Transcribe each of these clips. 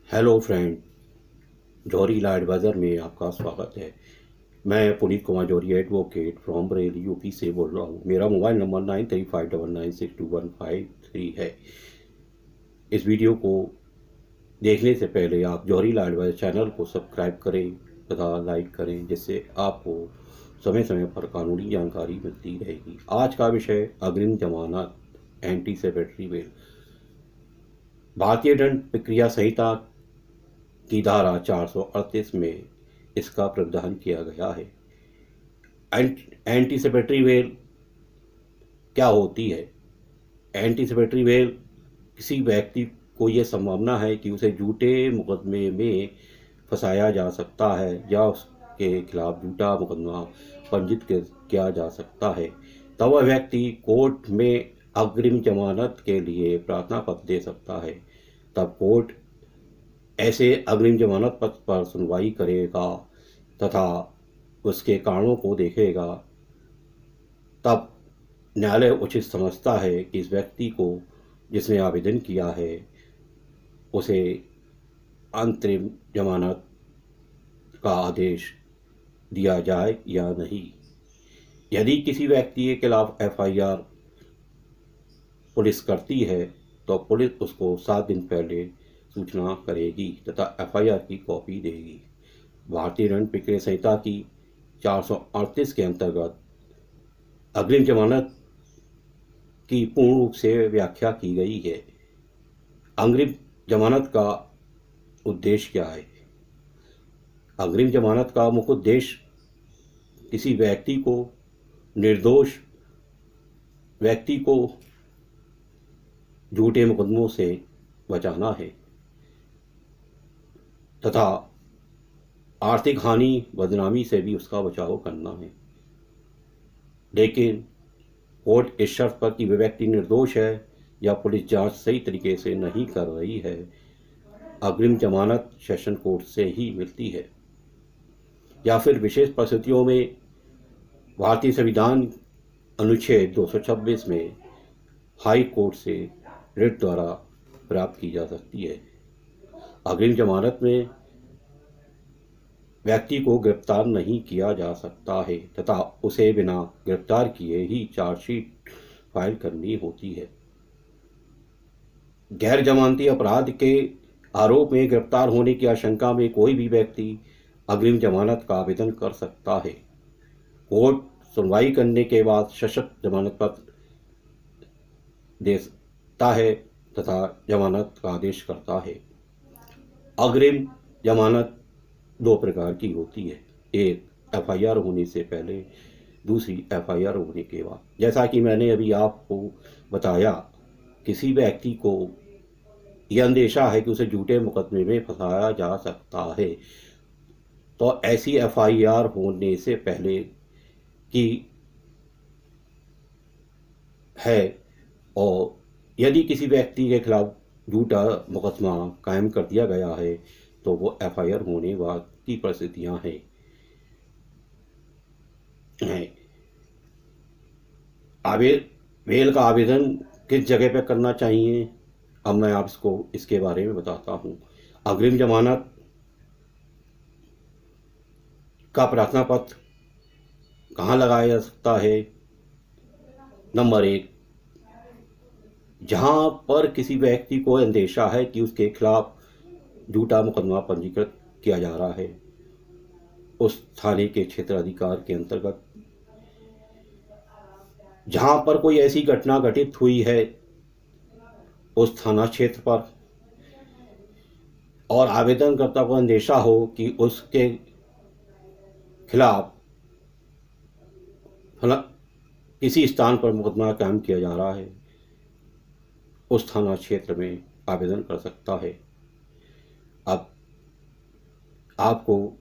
Hello friend, जौहरी law adviser में आपका स्वागत है। मैं पुनीत कुमार जौहरी एडवोकेट फ्रॉम बरेली यूपी से बोल रहा हूँ। मेरा मोबाइल नंबर 9359962153 है। इस वीडियो को देखने से पहले आप जौहरी लॉ एडवाइज़र चैनल को सब्सक्राइब करें तथा लाइक करें, जिससे आपको समय समय पर कानूनी जानकारी मिलती रहेगी। आज का विषय अग्रिम जमानत, एंटीसिपेटरी बेल। भारतीय दंड प्रक्रिया संहिता की धारा 438 में इसका प्रावधान किया गया है। एंटीसिपेटरी बेल क्या होती है? एंटीसिपेटरी बेल किसी व्यक्ति को यह संभावना है कि उसे झूठे मुकदमे में फंसाया जा सकता है या उसके खिलाफ झूठा मुकदमा पंजीकृत किया जा सकता है, तब वह व्यक्ति कोर्ट में अग्रिम जमानत के लिए प्रार्थना पत्र दे सकता है। तब कोर्ट ऐसे अग्रिम जमानत पत्र पर सुनवाई करेगा तथा उसके कारणों को देखेगा। तब न्यायालय उचित समझता है कि इस व्यक्ति को जिसने आवेदन किया है उसे अंतरिम जमानत का आदेश दिया जाए या नहीं। यदि किसी व्यक्ति के खिलाफ एफआईआर पुलिस करती है तो पुलिस उसको 7 दिन पहले सूचना करेगी तथा एफआईआर की कॉपी देगी। भारतीय दंड प्रक्रिया संहिता की 438 के अंतर्गत अग्रिम जमानत की पूर्ण रूप से व्याख्या की गई है। अग्रिम जमानत का उद्देश्य क्या है? अग्रिम जमानत का मुख्य उद्देश्य किसी व्यक्ति को, निर्दोष व्यक्ति को झूठे मुकदमों से बचाना है तथा आर्थिक हानि, बदनामी से भी उसका बचाव करना है। लेकिन कोर्ट इस शर्त पर कि वह व्यक्ति निर्दोष है या पुलिस जांच सही तरीके से नहीं कर रही है, अग्रिम जमानत सेशन कोर्ट से ही मिलती है या फिर विशेष परिस्थितियों में भारतीय संविधान अनुच्छेद 226 में हाई कोर्ट से रिट द्वारा प्राप्त की जा सकती है। अग्रिम जमानत में व्यक्ति को गिरफ्तार नहीं किया जा सकता है तथा उसे बिना गिरफ्तार किए ही चार्जशीट फाइल करनी होती है। गैर जमानती अपराध के आरोप में गिरफ्तार होने की आशंका में कोई भी व्यक्ति अग्रिम जमानत का आवेदन कर सकता है। कोर्ट सुनवाई करने के बाद सशक्त जमानत पत्र देता है तथा जमानत का आदेश करता है। अग्रिम जमानत 2 प्रकार की होती है, एक एफआईआर होने से पहले, दूसरी एफआईआर होने के बाद। जैसा कि मैंने अभी आपको बताया, किसी व्यक्ति को यह अंदेशा है कि उसे झूठे मुकदमे में फंसाया जा सकता है, तो ऐसी एफआईआर होने से पहले की है, और यदि किसी व्यक्ति के खिलाफ झूठा मुकदमा कायम कर दिया गया है तो वो एफआईआर होने बाद की परिस्थितियां हैं। बेल का आवेदन किस जगह पर करना चाहिए, अब मैं आपको इसके बारे में बताता हूँ। अग्रिम जमानत का प्रार्थना पत्र कहाँ लगाया जा सकता है? नंबर 1, जहाँ पर किसी व्यक्ति को अंदेशा है कि उसके खिलाफ झूठा मुकदमा पंजीकृत किया जा रहा है, उस थाने के क्षेत्र अधिकार के अंतर्गत। जहाँ पर कोई ऐसी घटना घटित हुई है उस थाना क्षेत्र पर, और आवेदनकर्ता को अंदेशा हो कि उसके खिलाफ किसी स्थान पर मुकदमा कायम किया जा रहा है, उस थाना क्षेत्र में आवेदन कर सकता है। अब आपको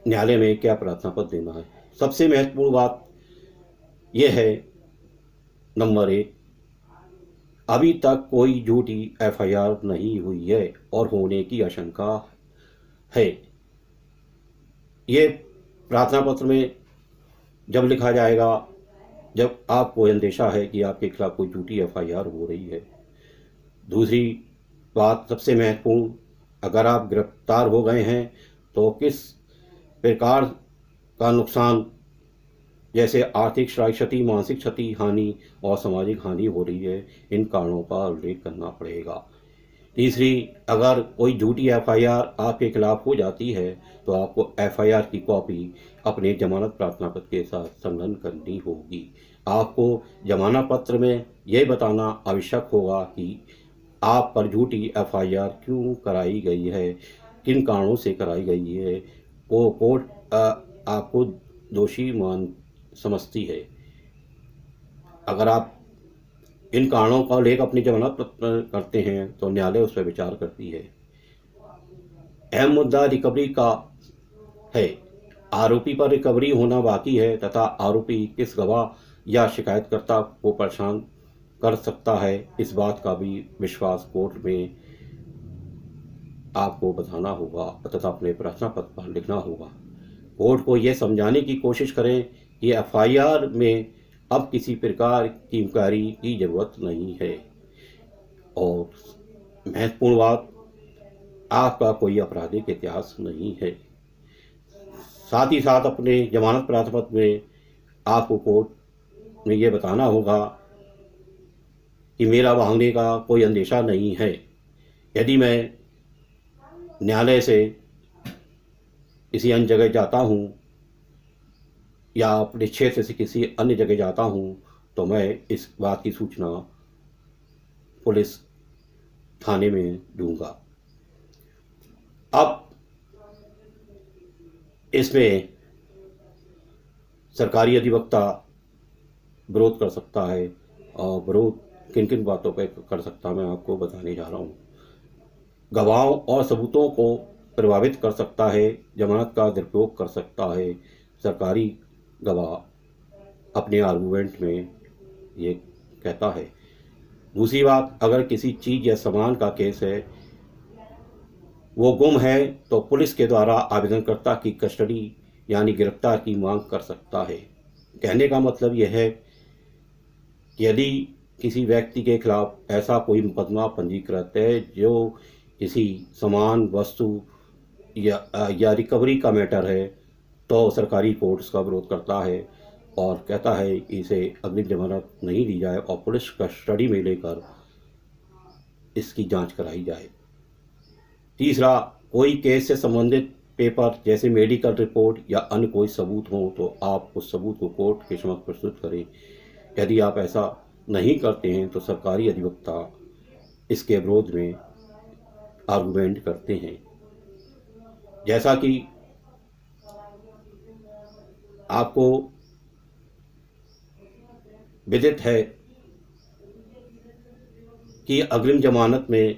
न्यायालय में क्या प्रार्थना पत्र देना है? सबसे महत्वपूर्ण बात यह है, नंबर 1, अभी तक कोई झूठी एफआईआर नहीं हुई है और होने की आशंका है। ये प्रार्थना पत्र में जब लिखा जाएगा जब आपको अंदेशा है कि आपके खिलाफ कोई झूठी एफआईआर हो रही है। दूसरी बात सबसे महत्वपूर्ण, अगर आप गिरफ्तार हो गए हैं तो किस प्रकार का नुकसान, जैसे आर्थिक क्षति, मानसिक क्षति, हानि और सामाजिक हानि हो रही है, इन कारणों का उल्लेख करना पड़ेगा। तीसरी, अगर कोई झूठी एफआईआर आपके खिलाफ हो जाती है तो आपको एफआईआर की कॉपी अपने जमानत प्रार्थना पत्र के साथ संलग्न करनी होगी। आपको जमानत पत्र में यह बताना आवश्यक होगा कि आप पर झूठी एफआईआर क्यों कराई गई है, किन कारणों से कराई गई है, वो कोर्ट आपको दोषी समझती है। अगर आप इन कारणों का उल्लेख अपनी जमानत करते हैं तो न्यायालय उस पर विचार करती है। अहम मुद्दा रिकवरी का है। आरोपी पर रिकवरी होना बाकी है तथा आरोपी किस गवाह या शिकायतकर्ता को परेशान कर सकता है, इस बात का भी विश्वास कोर्ट में आपको बताना होगा तथा अपने प्रार्थना पत्र पर लिखना होगा। कोर्ट को यह समझाने की कोशिश करें कि एफआईआर में अब किसी प्रकार की इंक्वायरी की जरूरत नहीं है। और महत्वपूर्ण बात, आपका कोई आपराधिक इतिहास नहीं है। साथ ही साथ अपने जमानत प्रार्थना पत्र में आपको कोर्ट में यह बताना होगा कि मेरा भागने का कोई अंदेशा नहीं है। यदि मैं न्यायालय से किसी अन्य जगह जाता हूँ या अपने क्षेत्र से किसी अन्य जगह जाता हूँ तो मैं इस बात की सूचना पुलिस थाने में दूंगा। अब इसमें सरकारी अधिवक्ता विरोध कर सकता है, और विरोध किन किन बातों पर कर सकता मैं आपको बताने जा रहा हूँ। गवाहों और सबूतों को प्रभावित कर सकता है, जमानत का दुरुपयोग कर सकता है। सरकारी गवाह अपने आर्गूमेंट में ये कहता है। दूसरी बात, अगर किसी चीज़ या सामान का केस है, वो गुम है, तो पुलिस के द्वारा आवेदनकर्ता की कस्टडी यानी गिरफ्तार की मांग कर सकता है। कहने का मतलब यह है कि यदि किसी व्यक्ति के खिलाफ ऐसा कोई मुकदमा पंजीकृत है जो किसी सामान, वस्तु या रिकवरी का मैटर है, तो सरकारी कोर्ट उसका विरोध करता है और कहता है कि इसे अग्रिम जमानत नहीं दी जाए और पुलिस कस्टडी में लेकर इसकी जांच कराई जाए। तीसरा, कोई केस से संबंधित पेपर जैसे मेडिकल रिपोर्ट या अन्य कोई सबूत हो तो आप उस सबूत को कोर्ट के समक्ष प्रस्तुत करें। यदि आप ऐसा नहीं करते हैं तो सरकारी अधिवक्ता इसके विरोध में आर्गूमेंट करते हैं। जैसा कि आपको विदित है कि अग्रिम जमानत में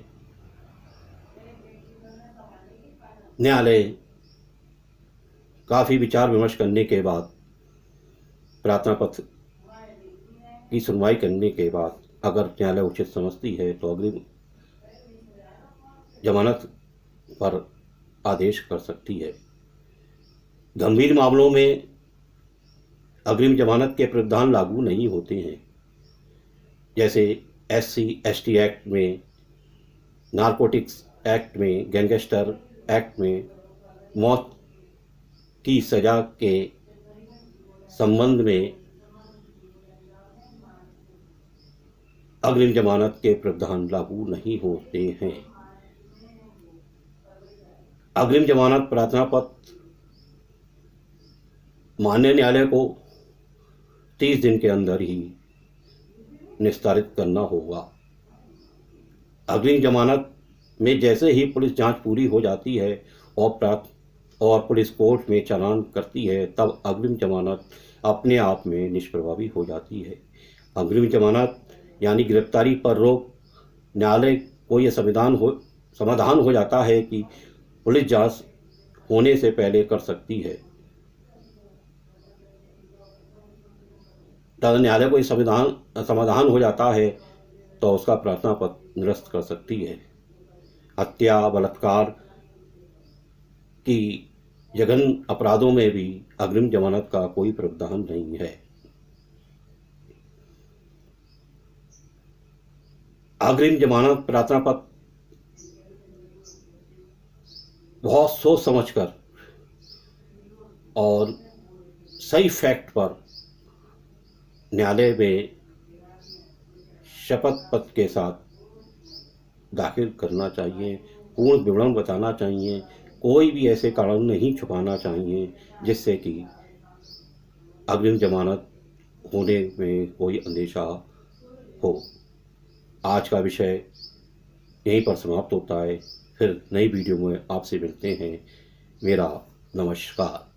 न्यायालय काफ़ी विचार विमर्श करने के बाद, प्रार्थना पत्र की सुनवाई करने के बाद, अगर न्यायालय उचित समझती है तो अग्रिम जमानत पर आदेश कर सकती है। गंभीर मामलों में अग्रिम जमानत के प्रावधान लागू नहीं होते हैं, जैसे SC/ST एक्ट में, नारकोटिक्स एक्ट में, गैंगस्टर एक्ट में मौत की सज़ा के संबंध में अग्रिम जमानत के प्रावधान लागू नहीं होते हैं। अग्रिम जमानत प्रार्थना पत्र माननीय न्यायालय को 30 दिन के अंदर ही निस्तारित करना होगा। अग्रिम जमानत में जैसे ही पुलिस जांच पूरी हो जाती है और पुलिस कोर्ट में चालान करती है, तब अग्रिम जमानत अपने आप में निष्प्रभावी हो जाती है। अग्रिम जमानत यानी गिरफ्तारी पर रोक न्यायालय को यह समाधान हो जाता है कि पुलिस जांच होने से पहले कर सकती है। तब न्यायालय को समाधान हो जाता है तो उसका प्रार्थना पत्र निरस्त कर सकती है। हत्या, बलात्कार की जघन्य अपराधों में भी अग्रिम जमानत का कोई प्रावधान नहीं है। अग्रिम जमानत प्रार्थना पत्र बहुत सोच समझकर और सही फैक्ट पर न्यायालय में शपथ पत्र के साथ दाखिल करना चाहिए। पूर्ण विवरण बताना चाहिए। कोई भी ऐसे कारण नहीं छुपाना चाहिए जिससे कि अग्रिम जमानत होने में कोई अंदेशा हो। आज का विषय यहीं पर समाप्त होता है। फिर नई वीडियो में आपसे मिलते हैं। मेरा नमस्कार।